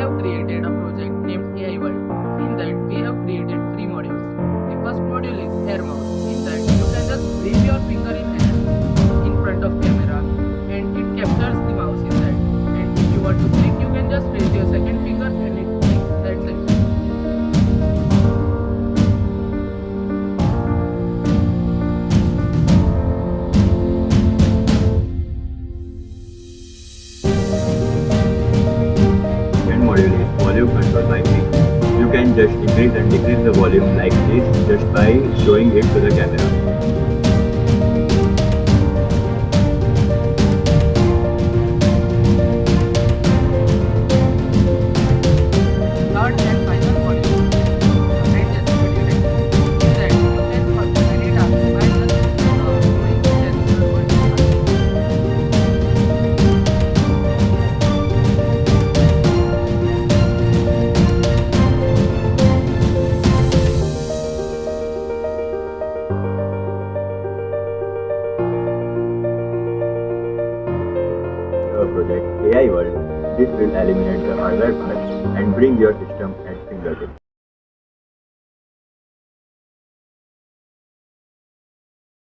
have created a project named AI World. In that, we have created three modules. The first module is Air Mouse. In that, you can just wave your finger in air in front of camera, and it captures the mouse in that. And if you want to click, you can just raise your second finger and it clicks. That's it. Second module is volume control by mic. You can just increase and decrease the volume like this just by showing it to the camera. Third and final module is range estimate detector. In that, you can perform any task by just showing gesture or gesture. Your project AI World. This will eliminate the hardware parts and bring your system at fingertips.